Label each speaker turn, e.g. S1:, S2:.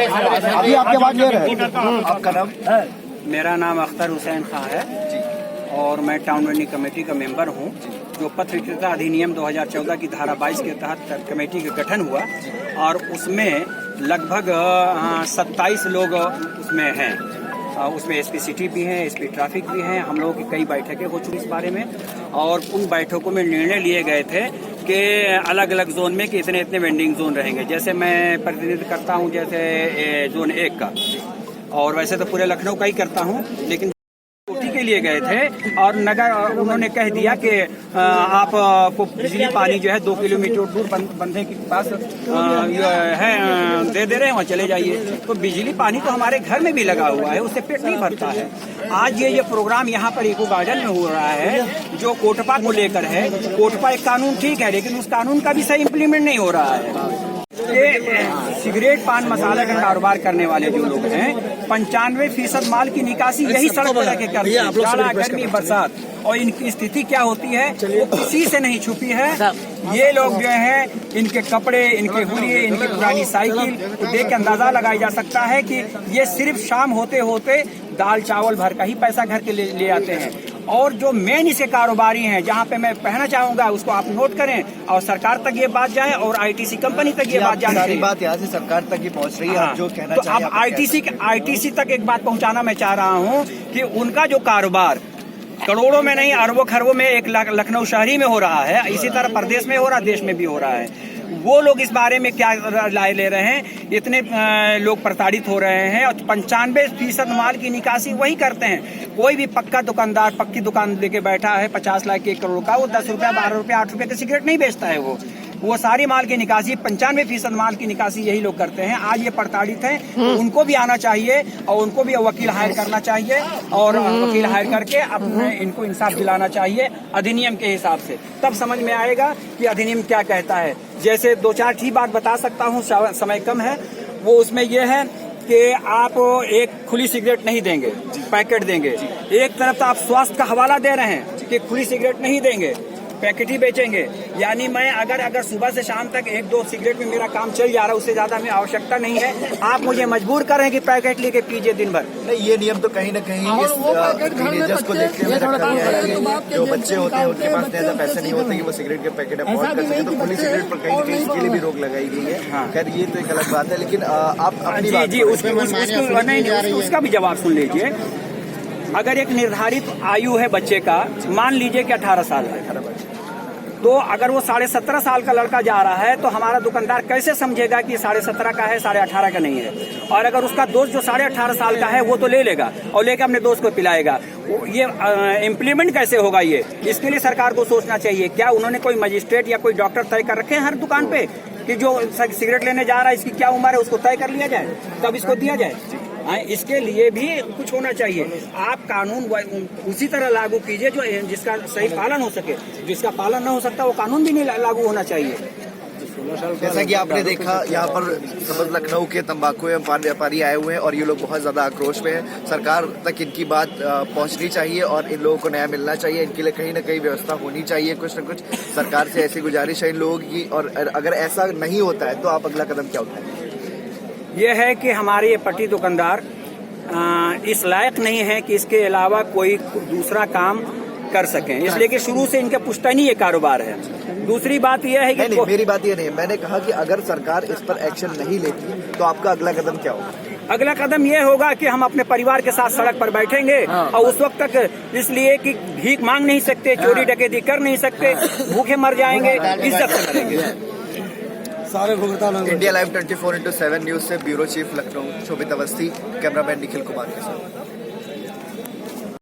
S1: अभी आपके बात ले रहे हैं। आपका नाम?
S2: मेरा नाम अख्तर हुसैन खां है और मैं टाउन मंडी कमेटी का मेंबर हूं। जो पत्र विक्रेता अधिनियम 2014 की धारा 22 के तहत कमेटी का गठन हुआ और उसमें लगभग 27 लोग उसमें हैं। उसमें एसपी सिटी भी हैं, एसपी ट्रैफिक भी हैं। हम लोगों की कई बैठकें हो चुकी इस बारे में और उन बैठकों में निर्णय लिए गए थे कि अलग अलग जोन में कि इतने इतने वेंडिंग जोन रहेंगे। जैसे मैं प्रतिनिधित्व करता हूं जैसे जोन 1 का, और वैसे तो पूरे लखनऊ का ही करता हूं, लेकिन कोटी के लिए गए थे और नगर उन्होंने कह दिया कि आपको बिजली पानी जो है 2 किलोमीटर दूर बंधे के पास है दे रहे हैं, वहाँ चले जाइए। तो बिजली पानी तो हमारे घर में भी लगा हुआ है, उससे पेट नहीं भरता है। आज ये प्रोग्राम यहाँ पर इको गार्डन में हो रहा है जो कोटपा को लेकर है। कोटपा एक कानून ठीक है, लेकिन उस कानून का भी सही इम्प्लीमेंट नहीं हो रहा है। ये सिगरेट पान मसाला का कारोबार करने वाले जो लोग हैं 95% माल की निकासी यही सड़क पर रखे करते हैं। जाड़ा, गर्मी, बरसात, और इनकी स्थिति क्या होती है वो किसी से नहीं छुपी है। ये लोग जो है इनके कपड़े, इनके हुलिये, इनकी पुरानी साइकिल को देख के अंदाजा लगाया जा सकता है कि ये सिर्फ शाम होते होते दाल चावल भर का ही पैसा घर के ले आते हैं। और जो मेन इसके कारोबारी हैं, जहाँ पे मैं कहना चाहूंगा उसको आप नोट करें और सरकार तक ये बात जाए और आईटीसी कंपनी तक ये बात जाए।
S1: सारी बात यहाँ से सरकार तक ही पहुँच रही है। आप जो कहना
S2: तो अब आईटीसी तक एक बात पहुँचाना मैं चाह रहा हूँ कि उनका जो कारोबार करोड़ों में नहीं अरबों खरबों में एक लखनऊ शहरी में हो रहा है, इसी तरह प्रदेश में हो रहा है, देश में भी हो रहा है। वो लोग इस बारे में क्या राय ले रहे हैं? इतने लोग प्रताड़ित हो रहे हैं और 95% माल की निकासी वही करते हैं। कोई भी पक्का दुकानदार पक्की दुकान लेके बैठा है 50 लाख 1 करोड़ का, वो 10 रुपया 12 रुपया 8 रुपये का सिगरेट नहीं बेचता है। वो सारी माल की निकासी 95% माल की निकासी यही लोग करते हैं। आज ये प्रताड़ित हैं, तो उनको भी आना चाहिए और उनको भी वकील हायर करना चाहिए और वकील हायर करके अपने इनको इंसाफ दिलाना चाहिए अधिनियम के हिसाब से। तब समझ में आएगा कि अधिनियम क्या कहता है। जैसे 2-4 ठीक बात बता सकता हूँ, समय कम है। वो उसमें ये है कि आप एक खुली सिगरेट नहीं देंगे, पैकेट देंगे। एक तरफ तो आप स्वास्थ्य का हवाला दे रहे हैं कि खुली सिगरेट नहीं देंगे, पैकेट ही बेचेंगे। यानी मैं अगर सुबह से शाम तक 1-2 सिगरेट में मेरा काम चल जा रहा है, उससे ज्यादा में आवश्यकता नहीं है। आप मुझे मजबूर कर रहे हैं कि पैकेट लेके पीजिए दिन भर।
S1: नहीं, ये नियम तो कहीं न कहीं टीनेजर्स को देखते हुए रखा गया है। जो बच्चे होते हैं उनके पास ज्यादा पैसे नहीं होते कि वो सिगरेट के पैकेट अफोर्ड कर सके, तो खुली सिगरेट पर कहीं न कहीं इसके लिए भी रोक लगाई गई है। खैर ये तो एक अलग बात है, लेकिन आप अपनी बात
S2: उसका भी जवाब सुन लीजिए। अगर एक निर्धारित आयु है बच्चे का, मान लीजिए कि 18 साल है, तो अगर वो 17.5 साल का लड़का जा रहा है तो हमारा दुकानदार कैसे समझेगा कि 17.5 का है, 18.5 का नहीं है? और अगर उसका दोस्त जो 18.5 साल का है वो तो ले लेगा और लेकर अपने दोस्त को पिलाएगा, ये इम्प्लीमेंट कैसे होगा? ये इसके लिए सरकार को सोचना चाहिए। क्या उन्होंने कोई मजिस्ट्रेट या कोई डॉक्टर तय कर रखे हैं हर दुकान पे कि जो सिगरेट लेने जा रहा है इसकी क्या उम्र है उसको तय कर लिया जाए, तब इसको दिया जाए? इसके लिए भी कुछ होना चाहिए। आप कानून उसी तरह लागू कीजिए जो जिसका सही पालन हो सके। जिसका पालन न हो सकता वो कानून भी नहीं लागू होना चाहिए।
S1: जैसा कि आपने देखा यहाँ पर समझ लखनऊ के तंबाकू एवं पान व्यापारी आए हुए हैं और ये लोग बहुत ज्यादा आक्रोश में हैं। सरकार तक इनकी बात पहुंचनी चाहिए और इन लोगों को न्याय मिलना चाहिए। इनके लिए कहीं न कहीं व्यवस्था होनी चाहिए, कुछ न कुछ सरकार से ऐसी गुजारिश है इन लोगों की। और अगर ऐसा नहीं होता है तो आप अगला कदम क्या उठाएंगे?
S2: ये है कि हमारे ये पट्टी दुकानदार इस लायक नहीं है कि इसके अलावा कोई दूसरा काम कर सकें, इसलिए कि शुरू से इनका पुश्तैनी ये कारोबार है। दूसरी बात यह है कि
S1: नहीं, मेरी बात ये नहीं है। मैंने कहा कि अगर सरकार इस पर एक्शन नहीं लेती तो आपका अगला कदम क्या होगा?
S2: अगला कदम ये होगा कि हम अपने परिवार के साथ सड़क पर बैठेंगे और उस वक्त तक इसलिए कि भीख मांग नहीं सकते, चोरी डकैती कर नहीं सकते, भूखे मर जाएंगे, इज्जत से मरेंगे। इंडिया लाइव 24/7 न्यूज से ब्यूरो चीफ लखनऊ शोभित अवस्थी, कैमरामैन निखिल कुमार के साथ।